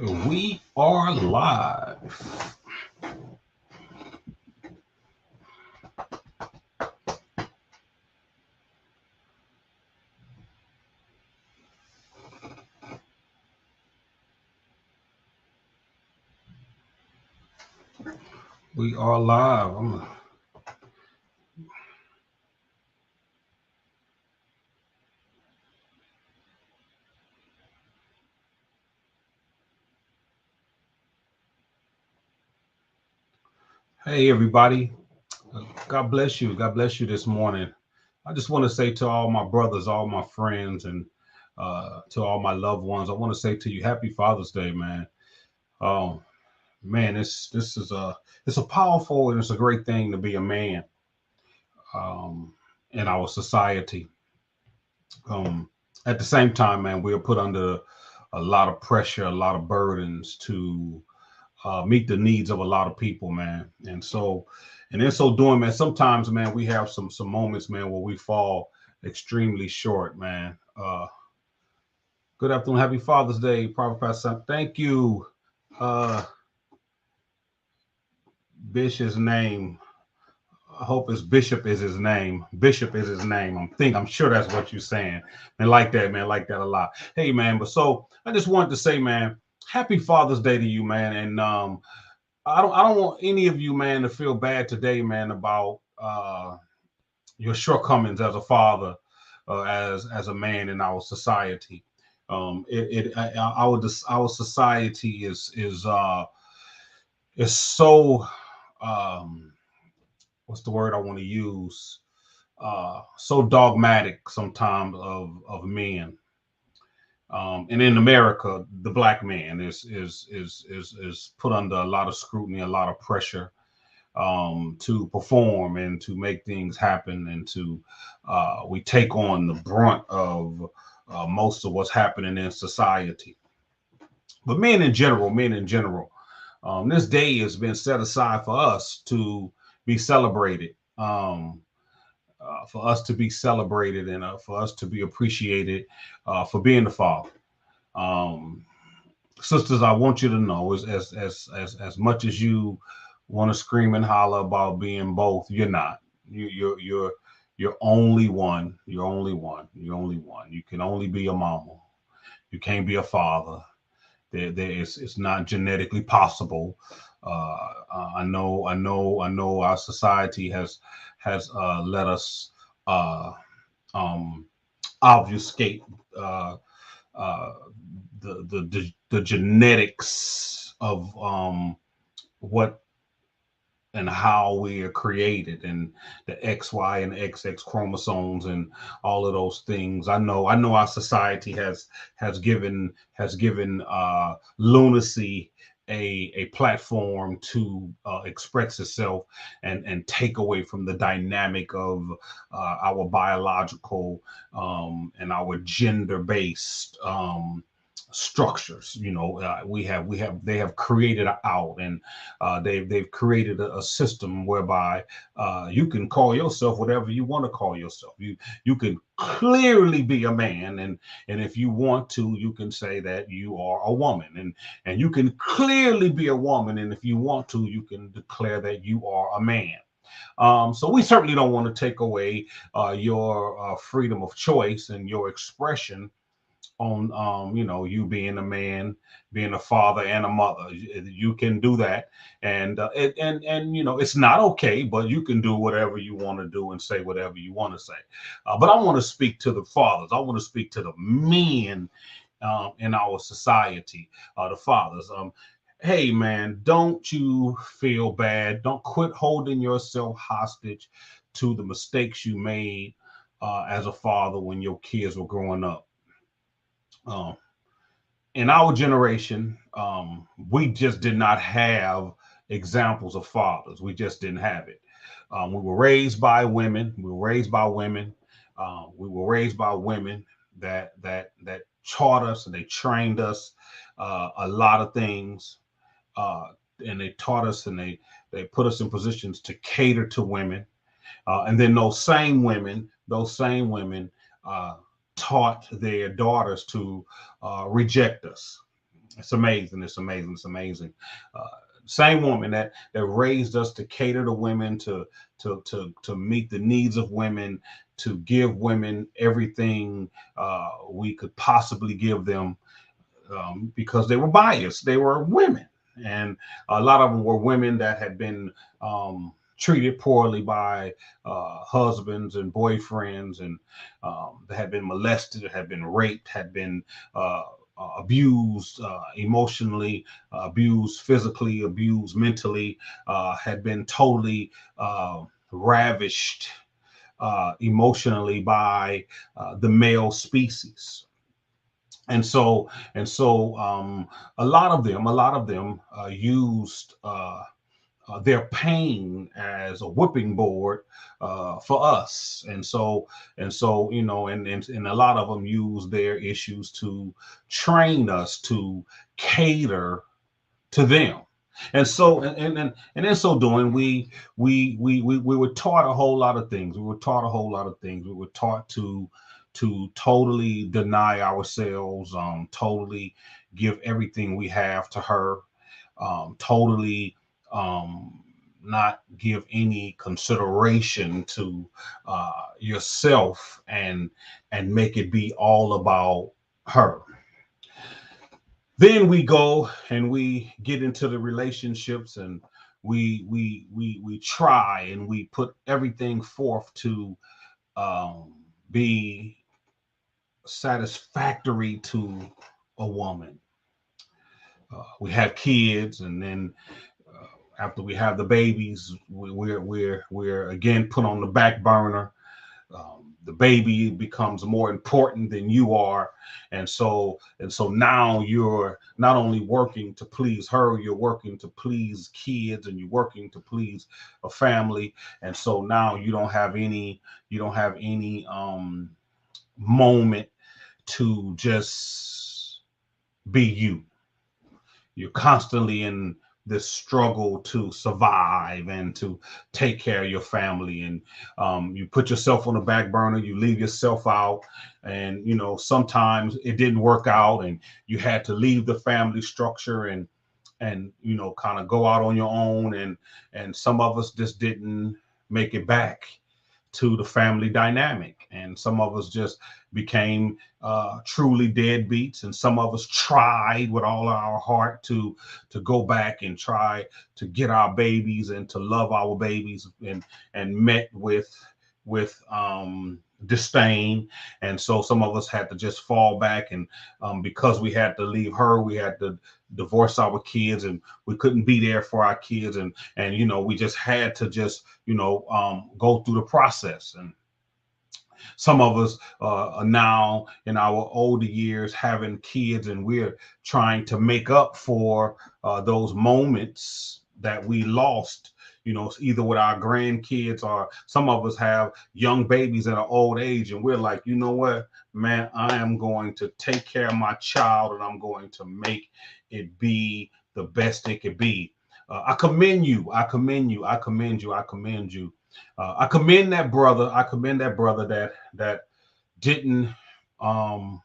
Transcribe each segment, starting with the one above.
We are live. We are live. Hey, everybody. God bless you. God bless you this morning. I just want to say to all my brothers, all my friends, and to all my loved ones, I want to say to you, Happy Father's Day, man. Um, man, this is a powerful and it's a great thing to be a man in our society. Um, at the same time, man, we are put under a lot of pressure, a lot of burdens to meet the needs of a lot of people, man. And in so doing, man, sometimes, man, we have some moments, man, where we fall extremely short, man. Good afternoon, happy Father's Day, Prophet Pastor. Thank you, uh, Bishop's name. I hope it's Bishop is his name. Bishop is his name. I'm sure that's what you're saying. And like that, man, like that a lot. Hey, man, but so I just wanted to say, man, happy Father's Day to you, man. And I don't want any of you, man, to feel bad today, man, about your shortcomings as a father, as a man in our society. Our society is so um, what's the word I want to use? So dogmatic sometimes of men. And in America, the black man is put under a lot of scrutiny, a lot of pressure to perform and to make things happen, and to we take on the brunt of most of what's happening in society. But men in general, this day has been set aside for us to be celebrated. For us to be celebrated and for us to be appreciated for being the father. Um, Sisters, I want you to know, as much as you want to scream and holler about being both, you're not. You're only one. You're only one. You're only one. You can only be a mama. You can't be a father. It's not genetically possible. I know. Our society has let us uh, um, obfuscate uh, uh, the genetics of what and how we are created, and the XY and XX chromosomes and all of those things. I know our society has given lunacy a platform to express itself and take away from the dynamic of our biological and our gender based structures. We have they have created out, and they've created a system whereby you can call yourself whatever you want to call yourself. You can clearly be a man, and if you want to, you can say that you are a woman, and you can clearly be a woman, and if you want to, you can declare that you are a man. So we certainly don't want to take away your freedom of choice and your expression on you being a man, being a father and a mother. You can do that, and it's not okay, but you can do whatever you want to do and say whatever you want to say. But I want to speak to the fathers. I want to speak to the men in our society, the fathers. Hey, man, don't you feel bad. Don't quit holding yourself hostage to the mistakes you made as a father when your kids were growing up. um, in our generation, we just did not have examples of fathers. We just didn't have it. We were raised by women. We were raised by women. We were raised by women that taught us and they trained us a lot of things, uh, and they taught us and they put us in positions to cater to women. And then those same women uh, taught their daughters to reject us. It's amazing. It's amazing. It's amazing. Uh, Same woman that raised us to cater to women, to meet the needs of women, to give women everything we could possibly give them, because they were biased. They were women, and a lot of them were women that had been treated poorly by husbands and boyfriends, and that had been molested, had been raped, had been abused emotionally, abused physically, abused mentally, had been totally ravished emotionally by the male species. And so a lot of them used their pain as a whipping board for us. And so and a lot of them use their issues to train us to cater to them. And in so doing, we were taught a whole lot of things. We were taught a whole lot of things. We were taught to totally deny ourselves, totally give everything we have to her, totally not give any consideration to yourself, and make it be all about her. Then we go and we get into the relationships, and we try and we put everything forth to um, be satisfactory to a woman. We have kids, and then after we have the babies, we're again put on the back burner. The baby becomes more important than you are, and so now you're not only working to please her, you're working to please kids, and you're working to please a family. And so now you don't have any moment to just be you. You're constantly in this struggle to survive and to take care of your family, and you put yourself on the back burner, you leave yourself out, and sometimes it didn't work out, and you had to leave the family structure, and kind of go out on your own, and some of us just didn't make it back to the family dynamic. And some of us just became truly deadbeats, and some of us tried with all our heart to go back and try to get our babies and to love our babies, and met with disdain. And so some of us had to just fall back, and because we had to leave her, we had to divorce our kids, and we couldn't be there for our kids, and we just had to just go through the process. And some of us are now in our older years having kids, and we're trying to make up for those moments that we lost, either with our grandkids, or some of us have young babies at an old age, and we're like, you know what, man, I am going to take care of my child, and I'm going to make it be the best it could be. I commend you. I commend you. I commend you. I commend you. I commend that brother. I commend that brother that didn't um,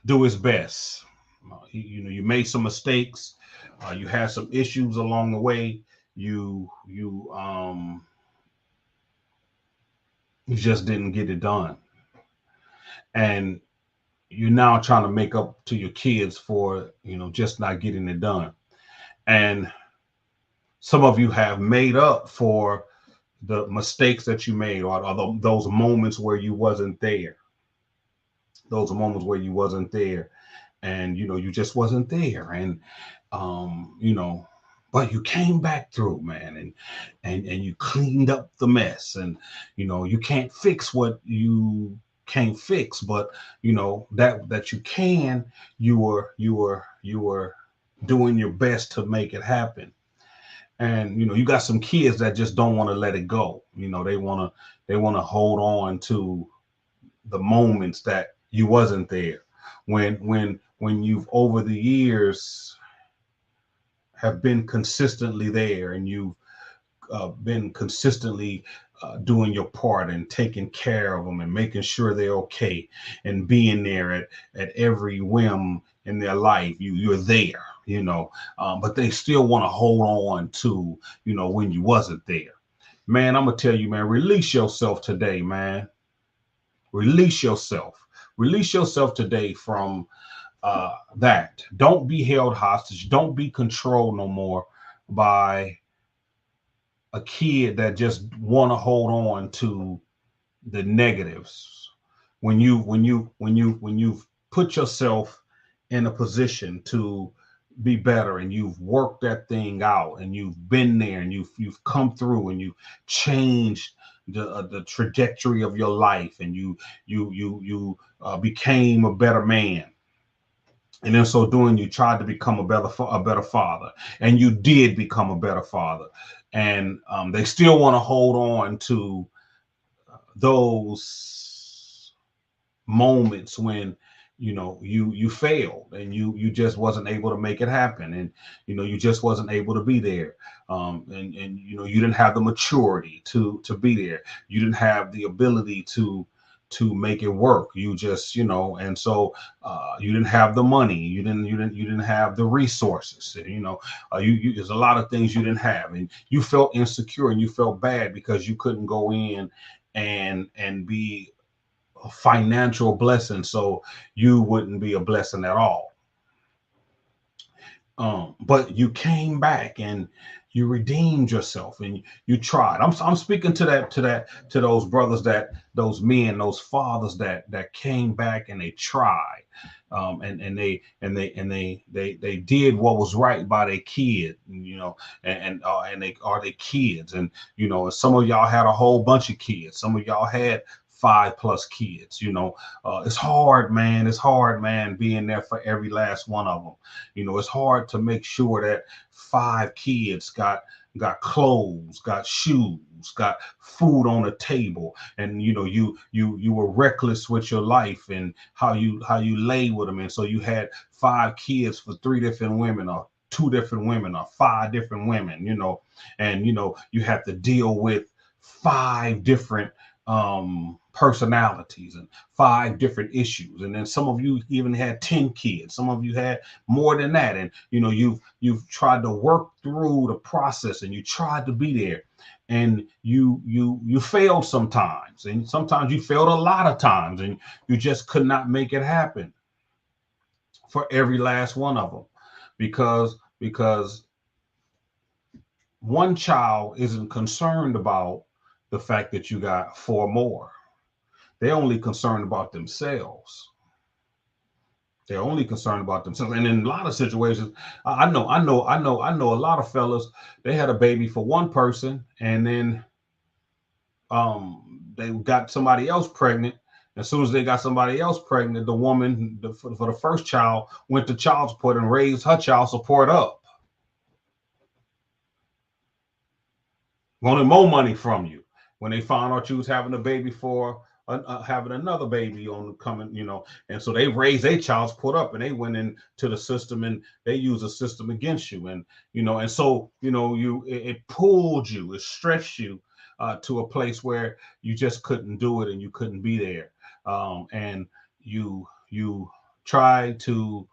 do his best. You made some mistakes. You had some issues along the way. You just didn't get it done, and you're now trying to make up to your kids for just not getting it done. And some of you have made up for the mistakes that you made, or those moments where you wasn't there. Those moments where you wasn't there, and you just wasn't there, and but you came back through, man, and you cleaned up the mess, and you can't fix what you can't fix, but that you can, you were doing your best to make it happen. And you got some kids that just don't want to let it go. They want to hold on to the moments that you wasn't there, when you've over the years have been consistently there, and you've been consistently doing your part and taking care of them and making sure they're okay and being there at every whim in their life. You're there, but they still want to hold on to, when you wasn't there. Man, I'm gonna tell you, man, release yourself today, man. Release yourself. Release yourself today from that. Don't be held hostage. Don't be controlled no more by a kid that just want to hold on to the negatives. When you've put yourself in a position to be better and you've worked that thing out and you've been there and you've come through and you changed the trajectory of your life and you became a better man, and in so doing you tried to become a better father, and you did become a better father, and they still want to hold on to those moments when you failed and you just wasn't able to make it happen, and you just wasn't able to be there, and you didn't have the maturity to be there. You didn't have the ability to make it work. You just and so you didn't have the money. You didn't have the resources. There's a lot of things you didn't have, and you felt insecure and you felt bad because you couldn't go in and be a financial blessing, so you wouldn't be a blessing at all. But you came back and you redeemed yourself and you tried. I'm speaking to those brothers, those men, those fathers that came back and they tried, and they did what was right by their kid, and they are their kids, and some of y'all had a whole bunch of kids. Some of y'all had 5+ kids. It's hard, man. It's hard, man, being there for every last one of them. It's hard to make sure that 5 kids got clothes, got shoes, got food on the table, and you were reckless with your life and how you lay with them, and so you had 5 kids for 3 different women, or 2 different women, or 5 different women, and you have to deal with 5 different personalities and 5 different issues, and then some of you even had 10 kids, some of you had more than that, and you've tried to work through the process and you tried to be there, and you failed sometimes, and sometimes you failed a lot of times, and you just could not make it happen for every last one of them, because one child isn't concerned about the fact that you got 4 more. They're only concerned about themselves. They're only concerned about themselves. And in a lot of situations, I know a lot of fellas, they had a baby for one person, and then they got somebody else pregnant. As soon as they got somebody else pregnant, the woman for the first child went to child support and raised her child support up, wanted more money from you. When they found out you was having a baby for having another baby on coming, and so they raised their child support up, and they went into the system and they used a system against you, and so it pulled you, it stretched you to a place where you just couldn't do it and you couldn't be there, and you try to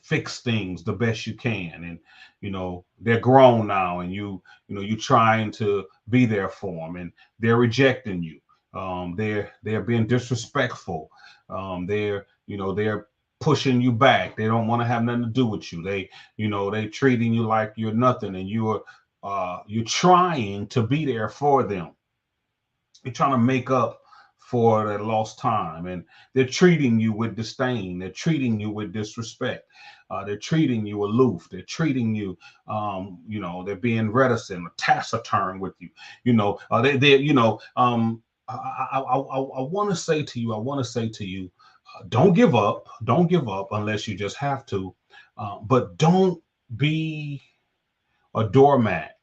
fix things the best you can, and they're grown now, and you're trying to be there for them, and they're rejecting you. They're being disrespectful. They're pushing you back. They don't want to have nothing to do with you. They treating you like you're nothing, and you're trying to be there for them. You're trying to make up for that lost time, and they're treating you with disdain. They're treating you with disrespect. They're treating you aloof. They're treating you, they're being reticent or taciturn with you. I want to say to you, don't give up. Don't give up unless you just have to. But don't be a doormat,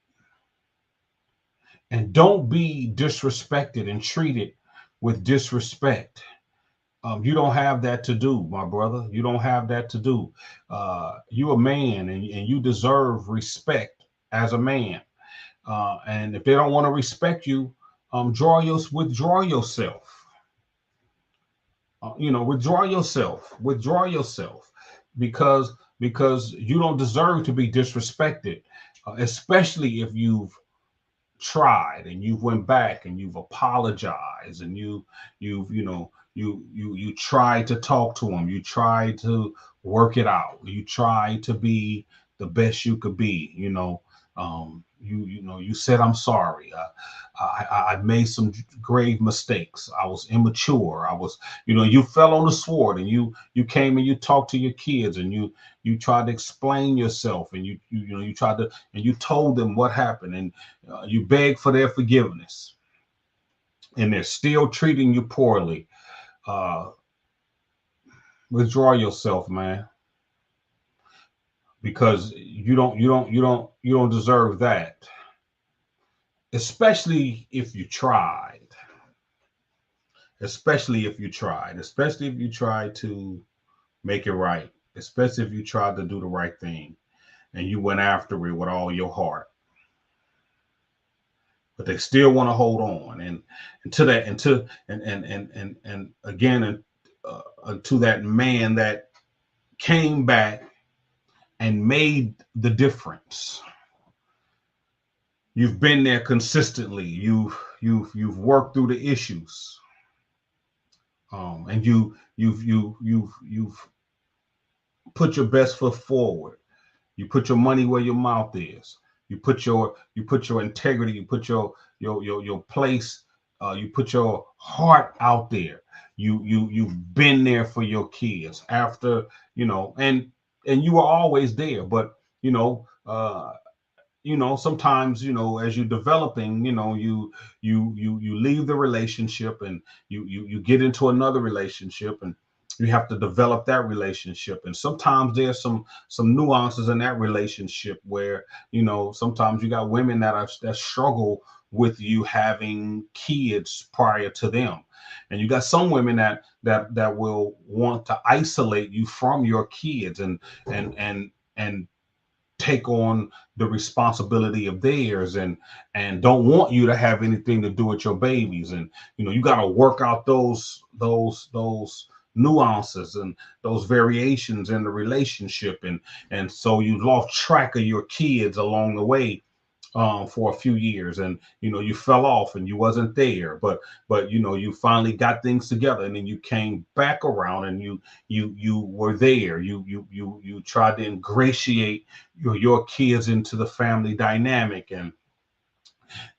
and don't be disrespected and treated with disrespect. You don't have that to do, my brother. You don't have that to do. You're a man, and you deserve respect as a man. And if they don't want to respect you, withdraw yourself. Withdraw yourself, because you don't deserve to be disrespected, especially if you've tried and you've went back and you've apologized and you've you tried to talk to them, you tried to work it out, you tried to be the best you could be, you said I'm sorry, I made some grave mistakes, I was immature, I was, you fell on the sword, and you came and you talked to your kids, and you tried to explain yourself, and you tried to, and you told them what happened, and you begged for their forgiveness, and they're still treating you poorly. uh Withdraw yourself, man, because you don't deserve that, especially if you tried, especially if you tried to make it right, especially if you tried to do the right thing and you went after it with all your heart, but they still want to hold on, and to that, and to and again, to that man that came back and made the difference. You've been there consistently. You've worked through the issues, and you've put your best foot forward. You put your money where your mouth is. You put your integrity. You put your place. You put your heart out there. You've been there for your kids after, and you were always there. But sometimes, as you're developing, you leave the relationship, and you get into another relationship, and you have to develop that relationship, and sometimes there's some nuances in that relationship where, sometimes you got women that struggle with you having kids prior to them, and you got some women that will want to isolate you from your kids, and take on the responsibility of theirs, and don't want you to have anything to do with your babies, and you got to work out those nuances and those variations in the relationship, and so you lost track of your kids along the way, for a few years, and you fell off and you wasn't there, but you finally got things together, and then you came back around, and you were there. You tried to ingratiate your kids into the family dynamic,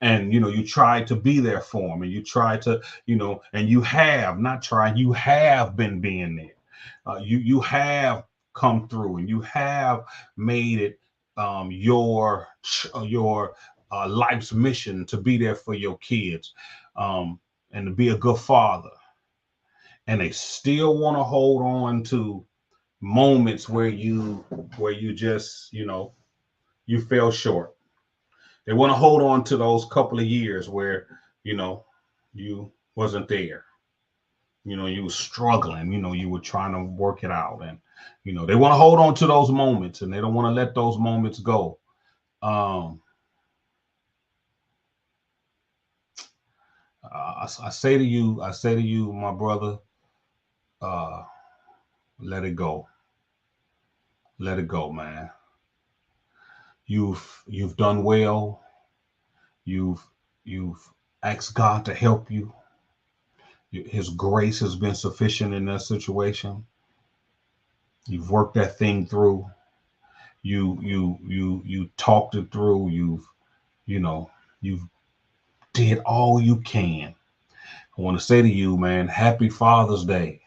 and you tried to be there for them, and you tried to, and you have not tried, you have been being there. You have come through, and you have made it, your life's mission to be there for your kids, and to be a good father, and they still want to hold on to moments where you just, you fell short. They want to hold on to those couple of years where, you wasn't there. You were struggling. You were trying to work it out, and they want to hold on to those moments, and they don't want to let those moments go. Um, I say to you, my brother, uh, let it go. Let it go, man. You've done well. You've asked God to help you. His grace has been sufficient in that situation. You've worked that thing through. You talked it through. You've did all you can. I want to say to you, man, happy Father's Day.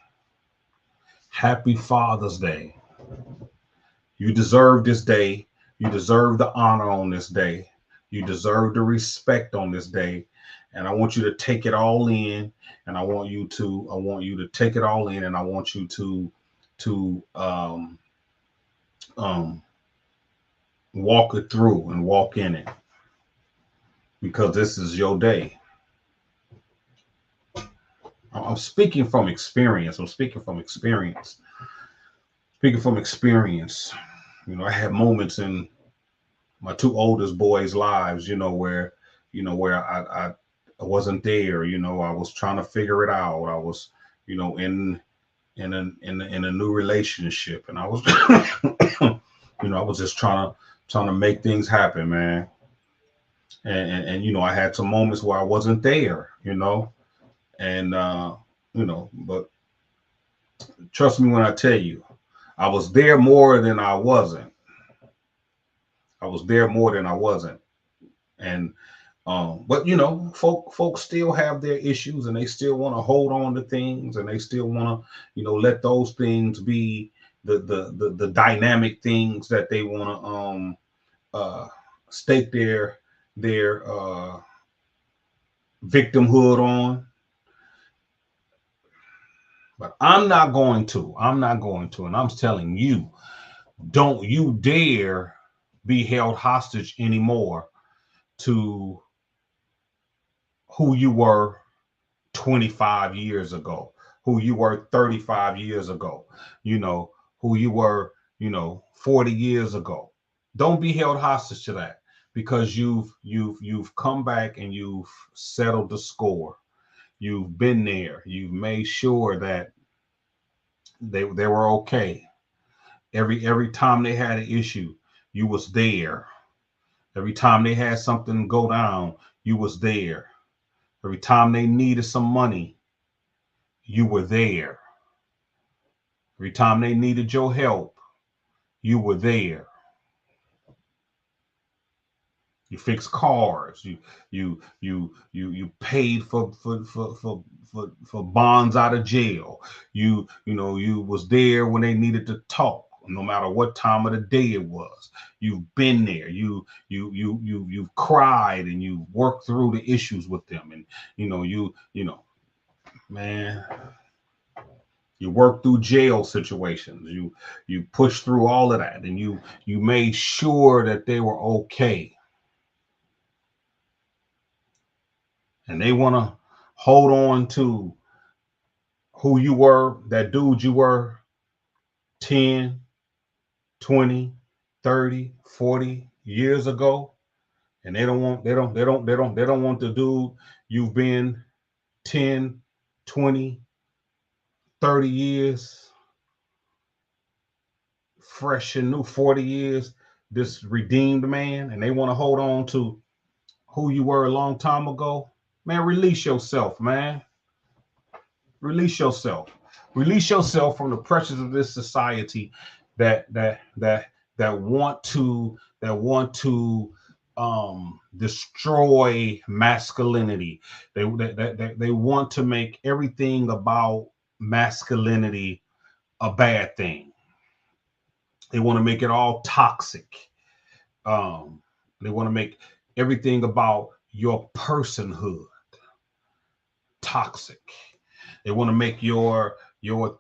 Happy Father's Day. You deserve this day. You deserve the honor on this day. You deserve the respect on this day. And I want you to take it all in. And I want you to take it all in. And I want you to um, walk it through and walk in it, because this is your day. I'm speaking from experience. I'm speaking from experience. Speaking from experience. I had moments in my two oldest boys' lives, where I wasn't there. You know, I was trying to figure it out. I was, you know, in a new relationship, and I was, you know, I was just trying to make things happen, man. And you know, I had some moments where I wasn't there. You know, and you know, but trust me when I tell you, I was there more than I wasn't. I was there more than I wasn't. And but you know, folks still have their issues, and they still want to hold on to things, and they still want to, you know, let those things be the dynamic things that they want to uh stake their victimhood on. But I'm not going to, and I'm telling you, don't you dare be held hostage anymore to who you were 25 years ago, who you were 35 years ago, you know, who you were, you know, 40 years ago. Don't be held hostage to that, because you've come back and you've settled the score. You've been there. You've made sure that they were okay. Every time they had an issue, you was there. Every time they had something go down, you was there. Every time they needed some money, you were there. Every time they needed your help, you were there. You fixed cars. You paid for bonds out of jail. You know, you was there when they needed to talk, no matter what time of the day it was. You've been there. You've cried, and you worked through the issues with them. And you know, man, you worked through jail situations. You pushed through all of that, and you made sure that they were okay. And they want to hold on to who you were, that dude you were 10, 20, 30, 40 years ago. And they don't want the dude you've been 10, 20, 30 years, fresh and new, 40 years, this redeemed man. And they want to hold on to who you were a long time ago. Man, release yourself, man. Release yourself. Release yourself from the pressures of this society that want to destroy masculinity. They want to make everything about masculinity a bad thing. They want to make it all toxic. Um, they want to make everything about your personhood toxic. They want to make your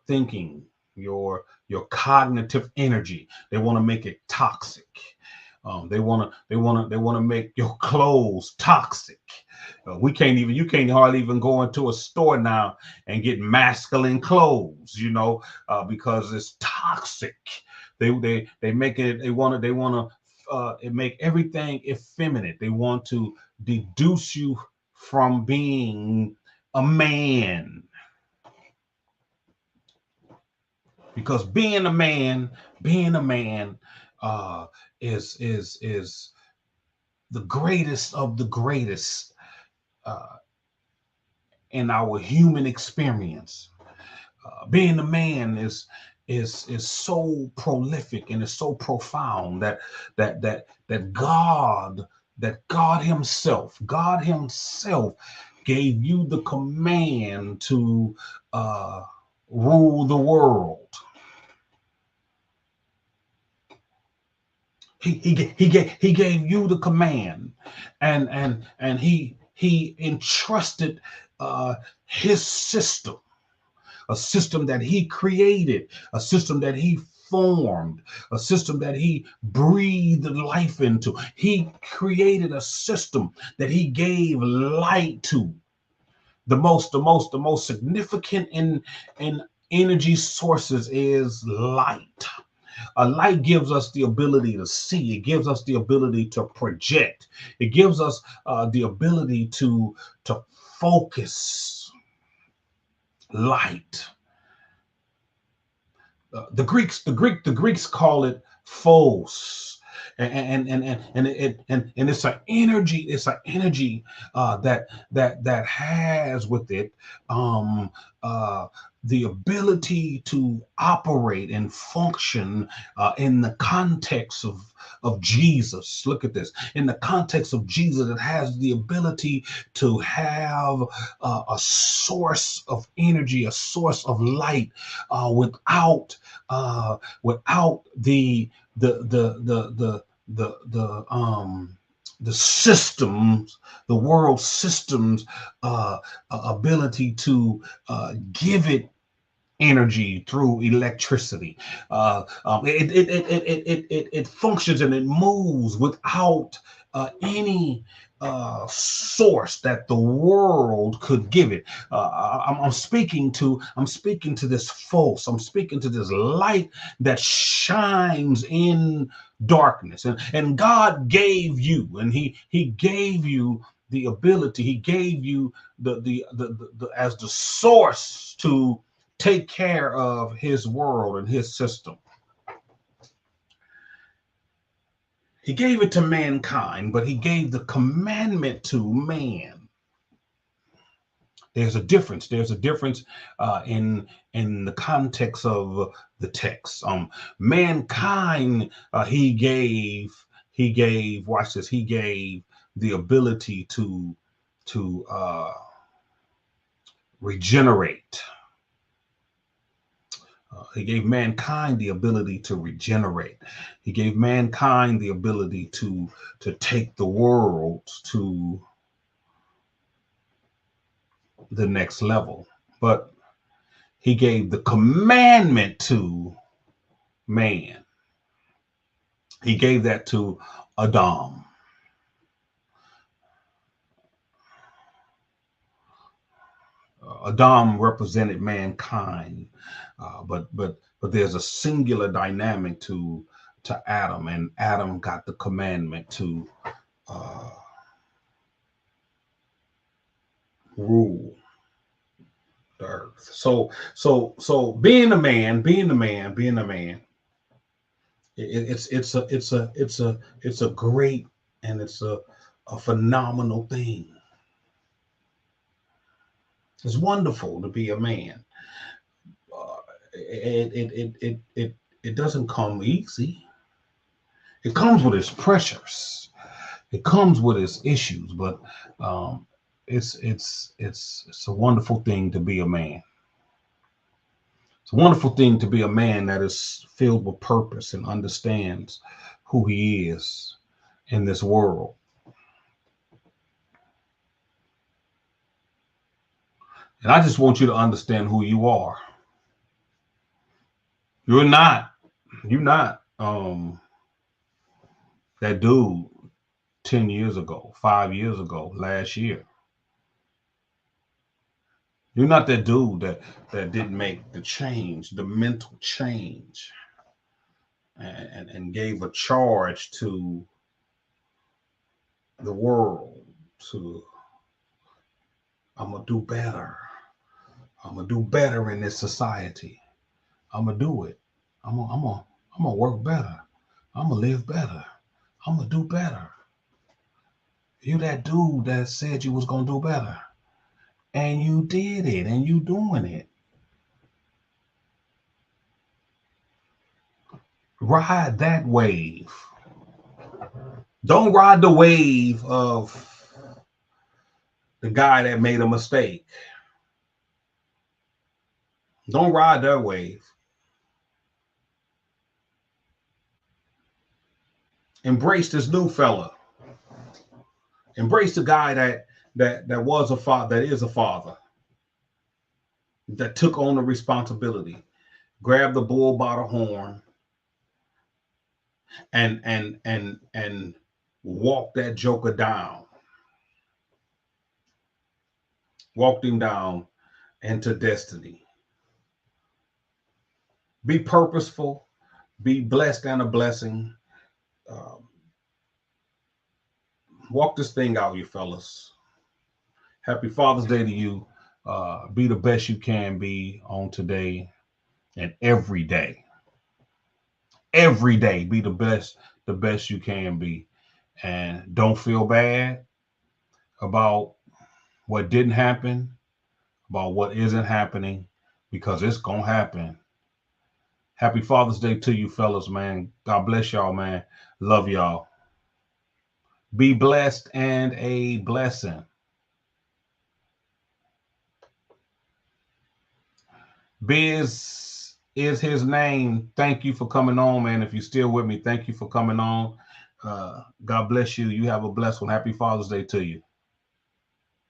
thinking, your cognitive energy. They want to make it toxic. They want to make your clothes toxic. You can't hardly even go into a store now and get masculine clothes, you know, because it's toxic. They make it. They want to make everything effeminate. They want to deduce you from being a man, because being a man uh is the greatest of the greatest uh in our human experience. Being a man is so prolific, and is so profound that God himself gave you the command to uh rule the world. He gave you the command, and he entrusted his system, a system that he created, a system that he formed, a system that he breathed life into. He created a system that he gave light to. The most significant in energy sources is light. Light gives us the ability to see. It gives us the ability to project. It gives us the ability to focus. Light. The Greeks call it phos, and it's an energy. It's an energy that has with it um, uh, the ability to operate and function in the context of Jesus. Look at this. In the context of Jesus, it has the ability to have a source of energy, a source of light, without the systems, the world systems ability to give it energy through electricity. It functions and it moves without any source that the world could give it. I'm speaking to this force. I'm speaking to this light that shines in darkness. And God gave you, and He gave you the ability. He gave you the as the source to take care of His world and His system. He gave it to mankind, but He gave the commandment to man. There's a difference. There's a difference in the context of the text. Mankind, he gave. Watch this. He gave the ability to regenerate. He gave mankind the ability to regenerate. He gave mankind the ability to take the world to the next level. But He gave the commandment to man. He gave that to Adam. Adam represented mankind, but there's a singular dynamic to Adam, and Adam got the commandment to rule the earth. So being a man, it's a great and it's a phenomenal thing. It's wonderful to be a man. It doesn't come easy. It comes with its pressures. It comes with its issues, but it's a wonderful thing to be a man. It's a wonderful thing to be a man that is filled with purpose and understands who he is in this world. And I just want you to understand who you are. You're not that dude 10 years ago, 5 years ago, last year. You're not that dude that didn't make the change, the mental change, and gave a charge to the world to, I'm gonna do better. I'm gonna do better in this society. I'm gonna do it. I'm gonna work better. I'm gonna live better. I'm gonna do better. You that dude that said you was gonna do better, and you did it, and you doing it. Ride that wave. Don't ride the wave of the guy that made a mistake. Don't ride that wave. Embrace this new fella. Embrace the guy that was a father, that is a father, that took on the responsibility. Grab the bull by the horn and walk that joker down. Walked him down into destiny. Be purposeful, Be blessed and a blessing. Um, Walk this thing out, you fellas. Happy Father's Day to you. Be the best you can be on today and every day. Every day, be the best you can be. And don't feel bad about what didn't happen, about what isn't happening, because it's gonna happen. Happy Father's Day to you, fellas, man. God bless y'all, man. Love y'all. Be blessed and a blessing. Biz is his name. Thank you for coming on, man. If you're still with me, thank you for coming on. God bless you. You have a blessed one. Happy Father's Day to you.